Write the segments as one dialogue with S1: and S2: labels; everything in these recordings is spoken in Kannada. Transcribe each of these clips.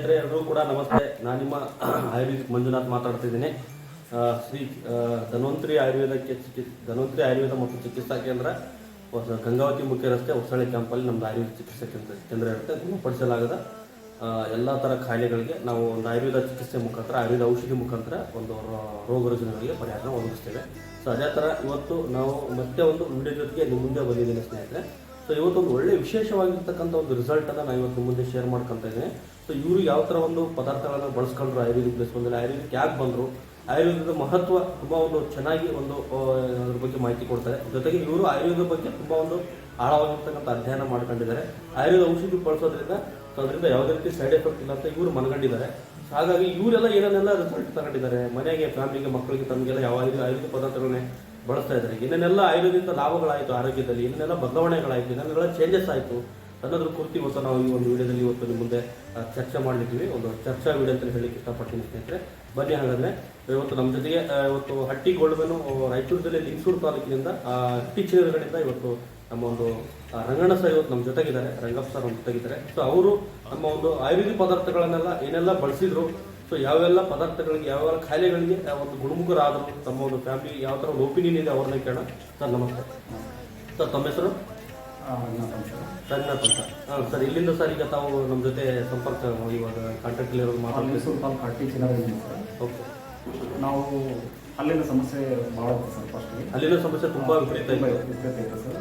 S1: ಸ್ನೇಹಿತರೆ ಎಲ್ಲರೂ ಕೂಡ ನಮಸ್ತೆ. ನಾನು ನಿಮ್ಮ ಆಯುರ್ವೇದಿಕ್ ಮಂಜುನಾಥ್ ಮಾತಾಡ್ತಿದ್ದೀನಿ. ಶ್ರೀ ಧನ್ವಂತರಿ ಆಯುರ್ವೇದ ಮತ್ತು ಚಿಕಿತ್ಸಾ ಕೇಂದ್ರ ಗಂಗಾವತಿ ಮುಖ್ಯ ರಸ್ತೆ ಹೊಸಳ್ಳಿ ಕ್ಯಾಂಪಲ್ಲಿ ನಮ್ಮದು ಆಯುರ್ವೇದ ಚಿಕಿತ್ಸಾ ಕೇಂದ್ರ ಇರುತ್ತೆ. ಗುಣಪಡಿಸಲಾಗದ ಎಲ್ಲ ಥರ ಕಾಯಿಲೆಗಳಿಗೆ ನಾವು ಒಂದು ಆಯುರ್ವೇದ ಚಿಕಿತ್ಸೆ ಮುಖಾಂತರ, ಆಯುರ್ವೇದ ಔಷಧಿ ಮುಖಾಂತರ ಒಂದು ರೋಗ ರುಜಿನಗಳಿಗೆ ಪರಿಹಾರ ಒದಗಿಸ್ತೇವೆ. ಸೊ ಅದೇ ಥರ ಇವತ್ತು ನಾವು ಮತ್ತೆ ಒಂದು ವಿಡಿಯೋ ಜೊತೆಗೆ ನಿಮ್ಮ ಮುಂದೆ ಬಂದಿದ್ದೀನಿ ಸ್ನೇಹಿತರೆ. ಸೊ ಇವತ್ತೊಂದು ಒಳ್ಳೆ ವಿಶೇಷವಾಗಿರ್ತಕ್ಕಂಥ ಒಂದು ರಿಸಲ್ಟನ್ನು ನಾನು ಇವತ್ತು ಮುಂದೆ ಶೇರ್ ಮಾಡ್ಕೊತಾ ಇದ್ದೀನಿ. ಸೊ ಇವರು ಯಾವ ಥರ ಒಂದು ಪದಾರ್ಥಗಳನ್ನು ಬಳಸ್ಕೊಂಡ್ರು, ಆಯುರ್ವೇದಿಕ್ ಪ್ಲೇಸ್ ಬಂದರೆ ಆಯುರ್ವೇದಿಕ್ ಯಾಕೆ ಬಂದರು, ಆಯುರ್ವೇದದ ಮಹತ್ವ ತುಂಬ ಒಂದು ಚೆನ್ನಾಗಿ ಒಂದು ಅದ್ರ ಬಗ್ಗೆ ಮಾಹಿತಿ ಕೊಡ್ತಾರೆ. ಜೊತೆಗೆ ಇವರು ಆಯುರ್ವೇದದ ಬಗ್ಗೆ ತುಂಬ ಒಂದು ಆಳವಾಗಿರ್ತಕ್ಕಂಥ ಅಧ್ಯಯನ ಮಾಡ್ಕೊಂಡಿದ್ದಾರೆ. ಆಯುರ್ವೇದ ಔಷಧಿ ಬಳಸೋದ್ರಿಂದ ಅದರಿಂದ ಯಾವುದೇ ರೀತಿ ಸೈಡ್ ಎಫೆಕ್ಟ್ ಇಲ್ಲ ಅಂತ ಇವರು ಮನಗಂಡಿದ್ದಾರೆ. ಹಾಗಾಗಿ ಇವರೆಲ್ಲ ಏನೇನೆಲ್ಲ ರಿಸಲ್ಟ್ ತಗೊಂಡಿದ್ದಾರೆ, ಮನೆಗೆ, ಫ್ಯಾಮಿಲಿಗೆ, ಮಕ್ಕಳಿಗೆ, ತಮಗೆಲ್ಲ ಯಾವ ಆಯುರ್ವೇದ ಪದಾರ್ಥಗಳನ್ನೇ ಬಳಸ್ತಾ ಇದ್ದಾರೆ, ಏನೇನೆಲ್ಲ ಆಯುರ್ವೇದದಿಂದ ಲಾಭಗಳಾಯಿತು, ಆರೋಗ್ಯದಲ್ಲಿ ಏನೇನೆಲ್ಲ ಬದಲಾವಣೆಗಳಾಯಿತು, ಏನೇನೆಲ್ಲ ಚೇಂಜಸ್ ಆಯಿತು ಅನ್ನೋದ್ರ ಕುರಿತು ಇವತ್ತು ನಾವು ಈ ಒಂದು ವಿಡಿಯೋದಲ್ಲಿ ಇವತ್ತು ನಿಮ್ಮ ಮುಂದೆ ಚರ್ಚೆ ಮಾಡಲಿದ್ದೀವಿ. ಒಂದು ಚರ್ಚಾ ವಿಡಿಯೋ ಅಂತ ಹೇಳಲಿಕ್ಕೆ ಇಷ್ಟಪಡ್ತೀನಿ ಸ್ನೇಹಿತರೆ. ಬನ್ನಿ ಹಾಗಾದರೆ ಇವತ್ತು ನಮ್ಮ ಜೊತೆಗೆ ಇವತ್ತು ಹಟ್ಟಿ ಗೋಲ್ಡ್ಮನು ರಾಯಚೂರು ಜಿಲ್ಲೆ ಲಿಂಗಸೂರು ತಾಲೂಕಿನಿಂದ ಇತ್ತೀಚಿನಗಳಿಂದ ಇವತ್ತು ನಮ್ಮ ಒಂದು ರಂಗಣ್ಣ ಸರ್ ಇವತ್ತು ನಮ್ಮ ಜೊತೆಗಿದ್ದಾರೆ, ರಂಗಪ್ಪ ಸರ್ ನಮ್ಮ ಜೊತೆಗಿದ್ದಾರೆ. ಸೊ ಅವರು ನಮ್ಮ ಒಂದು ಆಯುರ್ವೇದಿಕ್ ಪದಾರ್ಥಗಳನ್ನೆಲ್ಲ ಏನೆಲ್ಲ ಬಳಸಿದ್ರು, ಸೊ ಯಾವೆಲ್ಲ ಪದಾರ್ಥಗಳಿಗೆ, ಯಾವೆಲ್ಲ ಕಾಯಿಲೆಗಳಿಗೆ ಒಂದು ಗುಣಮುಖರಾದರು, ತಮ್ಮ ಒಂದು ಫ್ಯಾಮಿಲಿ ಯಾವ ಥರ ಒಂದು ಒಪಿನಿಯನ್ ಇದೆ ಅವ್ರನ್ನ ಕೇಳೋಣ. ಸರ್ ನಮಸ್ತೆ. ಸರ್ ತಮ್ಮ ಹೆಸರು? ರಂಗನಾಥ್ ಅಂತ. ಹಾಂ ಸರ್, ಇಲ್ಲಿಂದ ಸರ್ ಈಗ ತಾವು ನಮ್ಮ ಜೊತೆ ಸಂಪರ್ಕ ಇವಾಗ ಕಾಂಟ್ಯಾಕ್ಟಲ್ಲಿರೋದು ಮಾತಾಡ್ತೀವಿ. ಓಕೆ.
S2: ನಾವು ಅಲ್ಲಿನ ಸಮಸ್ಯೆ ಭಾಳ ಇತ್ತು ಸರ್. ಫಸ್ಟ್ಗೆ
S1: ಅಲ್ಲಿನ ಸಮಸ್ಯೆ ತುಂಬ ವಿಪರೀತ
S2: ಇತ್ತು ಸರ್.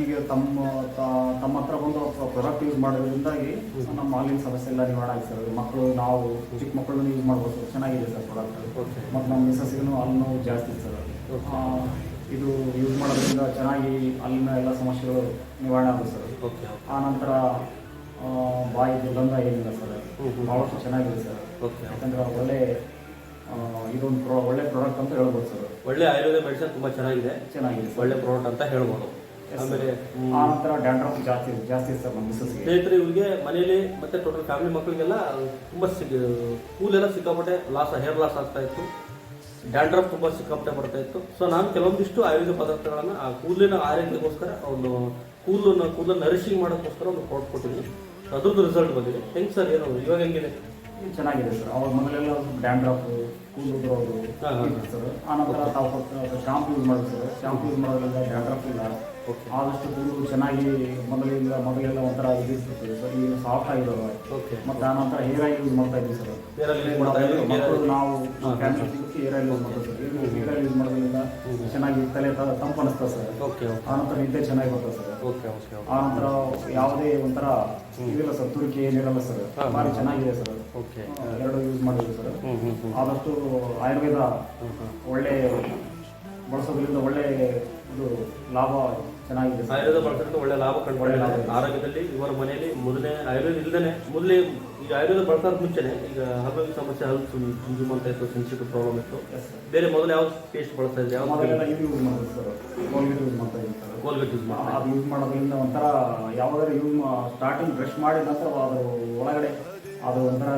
S2: ಈಗ ತಮ್ಮ ಹತ್ರ ಬಂದು ಪ್ರಾಡಕ್ಟ್ ಯೂಸ್ ಮಾಡೋದ್ರಿಂದಾಗಿ ನಮ್ಮ ಅಲ್ಲಿನ ಸಮಸ್ಯೆ ಎಲ್ಲ ನಿವಾರಣೆ ಆಗಿದೆ ಸರ್. ಮಕ್ಕಳು, ನಾವು ಚಿಕ್ಕ ಮಕ್ಕಳನ್ನು ಯೂಸ್ ಮಾಡ್ಬೋದು, ಚೆನ್ನಾಗಿದೆ ಸರ್ ಪ್ರಾಡಕ್ಟ್. ಮತ್ತು ನಮ್ಮ ಮಿಸಸ್ಸಿಗೂ ಅಲ್ಲಿ ನೋವು ಜಾಸ್ತಿ ಸರ್. ಇದು ಯೂಸ್ ಮಾಡೋದ್ರಿಂದ ಚೆನ್ನಾಗಿ ಅಲ್ಲಿನ ಎಲ್ಲ ಸಮಸ್ಯೆಗಳು ನಿವಾರಣೆ ಆಗುತ್ತೆ ಸರ್. ಆ ನಂತರ ಬಾಯಿ ದುರ್ಗಂಧ ಏನಿಲ್ಲ ಸರ್, ಭಾಳಷ್ಟು ಚೆನ್ನಾಗಿದೆ ಸರ್. ಯಾಕಂದ್ರೆ ಒಳ್ಳೆ ಇದೊಂದು ಒಳ್ಳೆ ಪ್ರಾಡಕ್ಟ್ ಅಂತ ಹೇಳ್ಬೋದು ಸರ್.
S1: ಒಳ್ಳೆ ಆಯುರ್ವೇದ ಮೆಡಿಸಿನ್ ತುಂಬ ಚೆನ್ನಾಗಿದೆ ಒಳ್ಳೆ ಪ್ರಾಡಕ್ಟ್ ಅಂತ ಹೇಳ್ಬೋದು. ಆಮೇಲೆ
S2: ಆ ನಂತರ ಡ್ಯಾಂಡ್ರಫ್ ಜಾಸ್ತಿ ಸರ್ ನಮ್ಮ ಮಿಸಸ್ಗೆ.
S1: ಸ್ನೇಹಿತರೆ, ಇವ್ರಿಗೆ ಮನೇಲಿ ಮತ್ತೆ ಟೋಟಲ್ ಫ್ಯಾಮಿಲಿ ಮಕ್ಕಳಿಗೆಲ್ಲ ತುಂಬ ಕೂಲೆಲ್ಲ ಸಿಕ್ಕಾಪಟ್ಟೆ ಹೇರ್ ಲಾಸ್ ಆಗ್ತಾ ಇತ್ತು, ಡ್ಯಾಂಡ್ರಫ್ ತುಂಬ ಸಿಕ್ಕಾಪಟ್ಟೆ ಬರ್ತಾ ಇತ್ತು. ಸೊ ನಾನು ಕೆಲವೊಂದಿಷ್ಟು ಆಯುರ್ವೇದ ಪದಾರ್ಥಗಳನ್ನು ಆ ಕೂದಲಿನ ಆರೋಗ್ಯಕ್ಕೋಸ್ಕರ, ಒಂದು ಕೂದಲನ್ನು ನರಿಶಿಂಗ್ ಮಾಡೋಕ್ಕೋಸ್ಕರ ಒಂದು ಪ್ರಾಡಕ್ಟ್ ಕೊಟ್ಟಿದ್ದೀನಿ. ಅದ್ರದ್ದು ರಿಸಲ್ಟ್ ಬಂದಿದೆ. ಹೆಂಗೆ ಸರ್, ಏನು ಇವಾಗ ಹೆಂಗಿದೆ?
S2: ಚೆನ್ನಾಗಿದೆ ಸರ್. ಅವಾಗ ಮೊದಲೆಲ್ಲ ಮೊದಲೆಲ್ಲ ಕೂದಲು ಉದುರೋದು ಸರ್. ಆನಂತರ ತಾವು ಶಾಂಪು ಯೂಸ್ ಮಾಡೋದು ಸರ್. ಶಾಂಪು ಯೂಸ್ ಮಾಡೋದ್ರಿಂದ ಡ್ಯಾಂಡ್ರಫ್ ಇಲ್ಲ. ಆದಷ್ಟು ಕೂದಲು ಚೆನ್ನಾಗಿ ಮೊದಲೆಲ್ಲ ಒಂಥರ ಇದಿರ್ತದೆ ಸರ್. ಈಗ ಸಾಫ್ಟ್ ಆಗಿರೋದು. ಮತ್ತು ಆನಂತರ ಹೇರ್ ಆಯಿಲ್ ಯೂಸ್ ಮಾಡ್ತಾ ಇದ್ದೀವಿ ಸರ್. ಮಕ್ಕಳು ನಾವು ಹೇರ್ ಆಯಿಲ್ ಯೂಸ್ ಮಾಡ್ತೀವಿ ಸರ್. ಹೇರ್ ಆಯಿಲ್ ಯೂಸ್ ಮಾಡೋದ್ರಿಂದ ಚೆನ್ನಾಗಿ ತಲೆ ತಂಪು ಅನಿಸ್ತದೆ ಸರ್. ಆನಂತರ ನಿದ್ದೆ ಚೆನ್ನಾಗಿ ಬರ್ತದೆ ಸರ್. ಆನಂತರ ಯಾವುದೇ ಒಂಥರ ಇದಿಲ್ಲ ಸರ್, ತುರಿಕೆ ಏನಿರಲ್ಲ ಸರ್. ಭಾರಿ ಚೆನ್ನಾಗಿದೆ ಸರ್. ಎರಡು ಯೂಸ್ ಮಾಡಿದ್ವಿ ಸರ್. ಆದಷ್ಟು ಆಯುರ್ವೇದ ಒಳ್ಳೆ ಬಳಸೋದ್ರಿಂದ ಒಳ್ಳೆ ಇದು ಲಾಭ ಚೆನ್ನಾಗಿದೆ.
S1: ಆಯುರ್ವೇದ ಬಳಸೋದ್ರಿಂದ ಒಳ್ಳೆ ಲಾಭ ಕಂಡುಕೊಳ್ಳಿ ಆರೋಗ್ಯದಲ್ಲಿ. ಇವರ ಮನೆಯಲ್ಲಿ ಮೊದಲೇ ಆಯುರ್ವೇದ ಇಲ್ಲದೇ ಮೊದಲೇ ಈಗ ಆಯುರ್ವೇದ ಬಳಸೋದು ಮುಂಚೆನೆ ಈಗ ಆರೋಗ್ಯ ಸಮಸ್ಯೆ, ಹೆಲ್ತ್ ಕನ್ಸ್ಯೂಮ್ ಅಂತ ಇತ್ತು, ಸೆನ್ಸಿಟಿವ್ ಪ್ರಾಬ್ಲಮ್ ಇತ್ತು. ಬೇರೆ ಮೊದಲು ಯಾವ ಪೇಸ್ಟ್ ಬಳಸ್ತಾ ಇದ್ದೆ?
S2: ಇದು ಯೂಸ್ ಮಾಡೋದು ಸರ್. ಕೋಲ್ಗೇಟ್ ಯೂಸ್ ಮಾಡ್ತಾ ಇದ್ದೀನಿ ಸರ್.
S1: ಕೋಲ್ಗೇಟ್ ಯೂಸ್ ಮಾಡಿ
S2: ಅದು ಯೂಸ್ ಮಾಡೋದ್ರಿಂದ ಒಂಥರ ಯಾವಾಗಾದ್ರೂ ಯೂಸ್ ಸ್ಟಾರ್ಟಿಂಗ್ ಬ್ರಷ್ ಮಾಡಿದ ನಂತರ ಅದು ಒಳಗಡೆ ಅದು ಒಂಥರ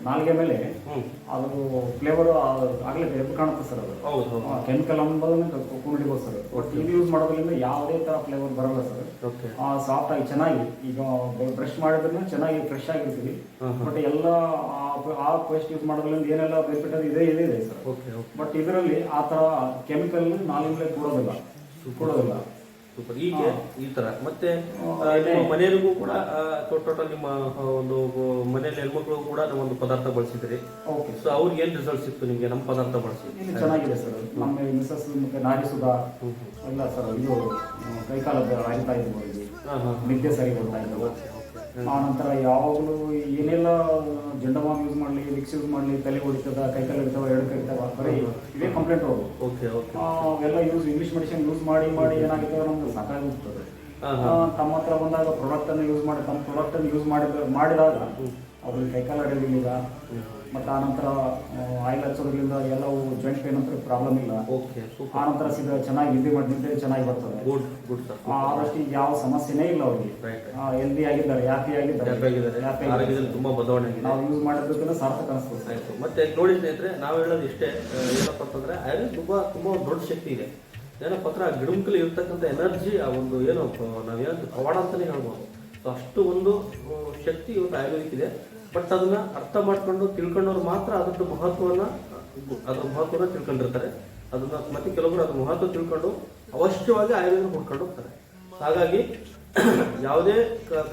S2: ನಾಲಿಗೆ ಮೇಲೆ ಅದು ಫ್ಲೇವರ್ ಆಗಲೇ ಎದ್ದು ಕಾಣುತ್ತೆ ಸರ್. ಅದು ಕೆಮಿಕಲ್ ಅನ್ನೋದನ್ನ ಕುಡಿಬೋದು ಸರ್. ಇದು ಯೂಸ್ ಮಾಡೋದ್ರಿಂದ ಯಾವುದೇ ಥರ ಫ್ಲೇವರ್ ಬರಲ್ಲ ಸರ್. ಸಾಫ್ಟ್ ಆಗಿ ಚೆನ್ನಾಗಿ, ಈಗ ಬ್ರಷ್ ಮಾಡಿದ್ರೆ ಚೆನ್ನಾಗಿ ಫ್ರೆಶ್ ಆಗಿರ್ತೀವಿ. ಬಟ್ ಎಲ್ಲ ಆ ಪೇಸ್ಟ್ ಯೂಸ್ ಮಾಡೋದ್ರಿಂದ ಏನೆಲ್ಲ ಬೆನಿಫಿಟ್ ಇದೆ ಸರ್. ಬಟ್ ಇದರಲ್ಲಿ ಆ ಥರ ಕೆಮಿಕಲ್ ನಾಲಿಗೆ ಮೇಲೆ ಕೂಡೋದಿಲ್ಲ.
S1: ಸೂಪರ್. ಈಗ ಈ ತರ ಮತ್ತೆ ನಿಮ್ಮ ಮನೆಯವರಿಗೂ ಕೂಡ ಟೋಟಲ್ ನಿಮ್ಮ ಒಂದು ಮನೆಯಲ್ಲಿ ಹೆಣ್ಮಕ್ಳು ಕೂಡ ನಾವು ಒಂದು ಪದಾರ್ಥ ಬಳಸಿದ್ರಿ. ಸೊ ಅವ್ರಿಗೆ ಏನ್ ರಿಸಲ್ಟ್ ಸಿಕ್ತು ನಿಮಗೆ ನಮ್ಮ ಪದಾರ್ಥ ಬಳಸಿ?
S2: ಚೆನ್ನಾಗಿದೆ ಸರ್. ನಮ್ಮ ಮಿಸಸ್ ಮತ್ತೆ ನಾರಿ ಸುಧಾ ಇಲ್ಲ ಸರ್. ಇದು ಕೈಕಾಲದ ಆಯ್ತಾ ಇದ್ಬೋದು, ನಿದ್ದೆ ಸರಿ ಬರ್ತಾ ಇದ್ದವು. ಆ ನಂತರ ಯಾವಾಗಲೂ ಏನೆಲ್ಲ ಜಂಡಮಾಮ್ ಯೂಸ್ ಮಾಡಲಿ, ವಿಕ್ಸ್ ಯೂಸ್ ಮಾಡಲಿ, ತಲೆ ಹೊಡಿತದ, ಕೈಕಾಲು ಹಿಡಿತಾವ, ಎರಡು ಕೈತಾವ, ಬರೀ ಇದೇ ಕಂಪ್ಲೇಂಟ್ ಹೋಗು. ಅವೆಲ್ಲ ಇಂಗ್ಲೀಷ್ ಮೆಡಿಸಿನ್ ಯೂಸ್ ಮಾಡಿ ಏನಾಗುತ್ತೆ ನಮ್ಗೆ ಸಾಕಾಗಿರ್ತದೆ. ತಮ್ಮ ಹತ್ರ ಬಂದಾಗ ಪ್ರಾಡಕ್ಟನ್ನು ಯೂಸ್ ಮಾಡಿದಾಗ ಅವ್ರಿಗೆ ಕೈಕಾಲು ಹಿಡಿಯೋದಿಲ್ಲ. ಮತ್ತು ಆನಂತರ ಆಯಿಲ್ ಹಚ್ಚೋದ್ರಿಂದ ಎಲ್ಲವೂ ಜಾಯಿಂಟ್ ಪೇನ್ ಅಂತ ಪ್ರಾಬ್ಲಮ್ ಇಲ್ಲ. ಆನಂತರ ಸೀದಾ ಚೆನ್ನಾಗಿ ನಿದ್ದೆ ಚೆನ್ನಾಗಿ ಬರ್ತದೆ. ಆದಷ್ಟು ಯಾವ ಸಮಸ್ಯೆನೇ ಇಲ್ಲ ಅವ್ರಿಗೆ. ಹೆಲ್ದಿ ಆಗಿದ್ದಾರೆ, ಹ್ಯಾಪಿ ಆಗಿದ್ದಾರೆ.
S1: ತುಂಬಾ ಬದಲಾವಣೆ
S2: ನಾವು ಯೂಸ್ ಮಾಡಿದ್ದಕ್ಕಿಂತ ಸಾರ್ಥಕ ಅನಿಸ್ತದೆ.
S1: ಮತ್ತೆ ನೋಡಿ ಸ್ನೇಹಿತರೆ, ನಾವು ಹೇಳೋದು ಇಷ್ಟೇ, ಏನಪ್ಪ ಅಂತಂದ್ರೆ ಆಯುರ್ವೇದ ತುಂಬಾ ದೊಡ್ಡ ಶಕ್ತಿ ಇದೆ. ಏನಪ್ಪ ಅಂದ್ರೆ ಆ ಗಿಡಮುಖಲಿ ಇರ್ತಕ್ಕಂಥ ಎನರ್ಜಿ, ಆ ಒಂದು ಏನು ನಾವೇನು ಪವಾಡ ಅಂತಾನೆ ಹೇಳ್ಬೋದು. ಸೊ ಅಷ್ಟು ಒಂದು ಶಕ್ತಿ ಇವತ್ತು ಆಯುರ್ವೇದಿಕ್ ಇದೆ. ಬಟ್ ಅದನ್ನ ಅರ್ಥ ಮಾಡ್ಕೊಂಡು ತಿಳ್ಕೊಂಡವ್ರು ಮಾತ್ರ ಅದ್ರ ಮಹತ್ವನ ತಿಳ್ಕೊಂಡಿರ್ತಾರೆ. ಅದನ್ನ ಮತ್ತೆ ಕೆಲವೊಬ್ರು ಅದ್ರ ಮಹತ್ವ ತಿಳ್ಕೊಂಡು ಅವಶ್ಯವಾಗಿ ಆಯುರ್ವೇದ ಹುಡ್ಕೊಂಡು ಹೋಗ್ತಾರೆ. ಹಾಗಾಗಿ ಯಾವುದೇ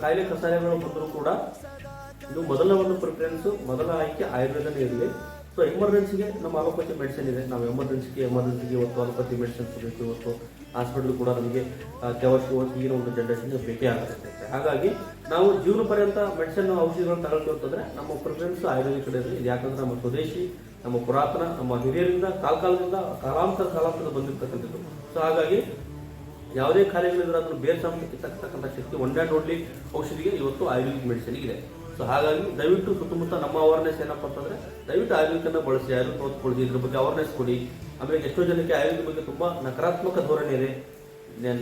S1: ಕಾಯಿಲೆ ಕಸಾಯಗಳು ಬಂದರೂ ಕೂಡ ಇದು ಮೊದಲ ಒಂದು ಪ್ರಿಫರೆನ್ಸ್, ಮೊದಲ ಆಯ್ಕೆ ಆಯುರ್ವೇದನೇ ಇರಲಿ. ಸೊ ಎಮರ್ಜೆನ್ಸಿಗೆ ನಮ್ಮ ಅಲೋಪತಿ ಮೆಡಿಸಿನ್ ಇದೆ. ನಾವು ಎಮರ್ಜೆನ್ಸಿಗೆ ಇವತ್ತು ಅಲೋಪತಿ ಮೆಡಿಸಿನ್ಸ್ ಬೇಕು. ಇವತ್ತು ಹಾಸ್ಪಿಟಲ್ ಕೂಡ ನಮಗೆ ಅವಶ್ಯವಾಗಿ ಈಗಿನ ಒಂದು ಜನರೇಷನ್ಗೆ ಬೇಕೇ ಆಗುತ್ತೆ. ಹಾಗಾಗಿ ನಾವು ಜೀವನ ಪರ್ಯಂತ ಮೆಡಿಸಿನ್ ಔಷಧಿಗಳನ್ನು ತಗೊಳ್ತೀವಿ ಅಂತಂದ್ರೆ ನಮ್ಮ ಪ್ರಿಫರೆನ್ಸ್ ಆಯುರ್ವೇದಿಕ್ ಕಡೆ ಇರಲಿ. ಯಾಕಂದ್ರೆ ನಮ್ಮ ಸ್ವದೇಶಿ, ನಮ್ಮ ಪುರಾತನ, ನಮ್ಮ ಹಿರಿಯರಿಂದ ಕಾಲಾಂತರ ಬಂದಿರ್ತಕ್ಕಂಥದ್ದು. ಸೊ ಹಾಗಾಗಿ ಯಾವುದೇ ಕಾರ್ಯಗಳಿದ್ರೆ ಅದನ್ನು ಬೇರೆ ಸಮೇತ ಕಿತ್ತಕ್ಕಂಥ ಶಕ್ತಿ ಒನ್ ಆ್ಯಂಡ್ ಓನ್ಲಿ ಔಷಧಿಗೆ ಇವತ್ತು ಆಯುರ್ವೇದಿಕ್ ಮೆಡಿಸಿನ್ ಇದೆ. ಸೊ ಹಾಗಾಗಿ ದಯವಿಟ್ಟು ಸುತ್ತಮುತ್ತ ನಮ್ಮ ಅವೇರ್ನೆಸ್ ಏನಪ್ಪ ಅಂತಂದ್ರೆ ದಯವಿಟ್ಟು ಆಯುರ್ವೇದಕ್ಕನ್ನು ಬಳಸಿ, ಆಯುರ್ವೇದ ಓದ್ಕೊಳ್ಳಿ, ಇದ್ರ ಬಗ್ಗೆ ಅವೇರ್ನೆಸ್ ಕೊಡಿ. ಆಮೇಲೆ ಎಷ್ಟೋ ಜನಕ್ಕೆ ಆಯುರ್ವೇದ ಬಗ್ಗೆ ತುಂಬ ನಕಾರಾತ್ಮಕ ಧೋರಣೆ ಇದೆ,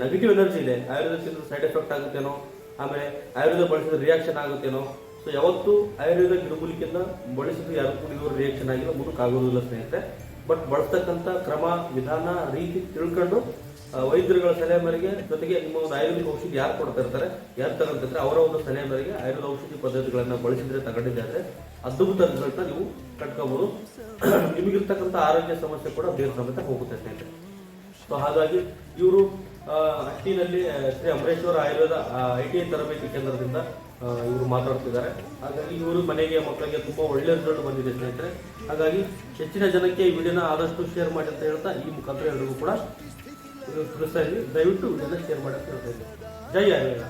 S1: ನೆಗೆಟಿವ್ ಎನರ್ಜಿ ಇದೆ. ಆಯುರ್ವೇದದಿಂದ ಸೈಡ್ ಎಫೆಕ್ಟ್ ಆಗುತ್ತೇನೋ, ಆಮೇಲೆ ಆಯುರ್ವೇದ ಬಳಸಿದ್ರೆ ರಿಯಾಕ್ಷನ್ ಆಗುತ್ತೇನೋ. ಸೊ ಯಾವತ್ತು ಆಯುರ್ವೇದ ಗಿಡಮೂಲಿಕೆಯಿಂದ ಬಳಸಿದ್ರೆ ಯಾರು ಕೂಡ ಇವರು ರಿಯಾಕ್ಷನ್ ಆಗಿಲ್ಲ, ಮುಂದಕ್ಕೆ ಆಗೋದಿಲ್ಲ ಸ್ನೇಹಿತರೆ. ಬಟ್ ಬಳಸ್ತಕ್ಕಂಥ ಕ್ರಮ, ವಿಧಾನ, ರೀತಿ ತಿಳ್ಕೊಂಡು ವೈದ್ಯರುಗಳ ಸಲಹೆ ಮೇರೆಗೆ, ಜೊತೆಗೆ ನಿಮ್ಮ ಒಂದು ಆಯುರ್ವೇದಿಕ್ ಔಷಧಿ ಯಾರು ಕೊಡ್ತಾ ಇರ್ತಾರೆ, ಯಾರು ತಗೊಂಡಿರ್ತಾರೆ ಅವರ ಒಂದು ಸಲಹೆ ಮೇರೆಗೆ ಆಯುರ್ವೇದ ಔಷಧಿ ಪದ್ಧತಿಗಳನ್ನು ಬಳಸಿದ್ರೆ, ತಗೊಂಡಿದ್ದಾರೆ ಅದ್ಭುತ ರಿಸಲ್ಟ್ನ ನೀವು ಕಟ್ಕೋಬಹುದು. ನಿಮಗಿರ್ತಕ್ಕಂಥ ಆರೋಗ್ಯ ಸಮಸ್ಯೆ ಕೂಡ ಬೇರೆ ಸಮೇತ ಹೋಗುತ್ತೆ ಸ್ನೇಹಿತರೆ. ಸೊ ಹಾಗಾಗಿ ಇವರು ಅಟ್ಟಿನಲ್ಲಿ ಶ್ರೀ ಅಮರೇಶ್ವರ ಆಯುರ್ವೇದ ITI ತರಬೇತಿ ಕೇಂದ್ರದಿಂದ ಇವರು ಮಾತಾಡ್ತಿದ್ದಾರೆ. ಹಾಗಾಗಿ ಇವರು ಮನೆಗೆ, ಮಕ್ಕಳಿಗೆ ತುಂಬ ಒಳ್ಳೆ ರಿಸಲ್ಟ್ ಬಂದಿದೆ ಸ್ನೇಹಿತರೆ. ಹಾಗಾಗಿ ಹೆಚ್ಚಿನ ಜನಕ್ಕೆ ಈ ವಿಡಿಯೋನ ಆದಷ್ಟು ಶೇರ್ ಮಾಡಿ ಅಂತ ಹೇಳ್ತಾ, ಈ ಮುಖಾಂತರ ಎಲ್ಲರಿಗೂ ಕೂಡ ತಿಳಿಸ್ತಾ ಇದ್ದೀವಿ. ದಯವಿಟ್ಟು ವಿಡಿಯೋನ ಶೇರ್ ಮಾಡಿ ಅಂತ ಹೇಳ್ತಾ ಇದ್ದೀವಿ. ಜೈ ಆಯುರ್ವೇದ.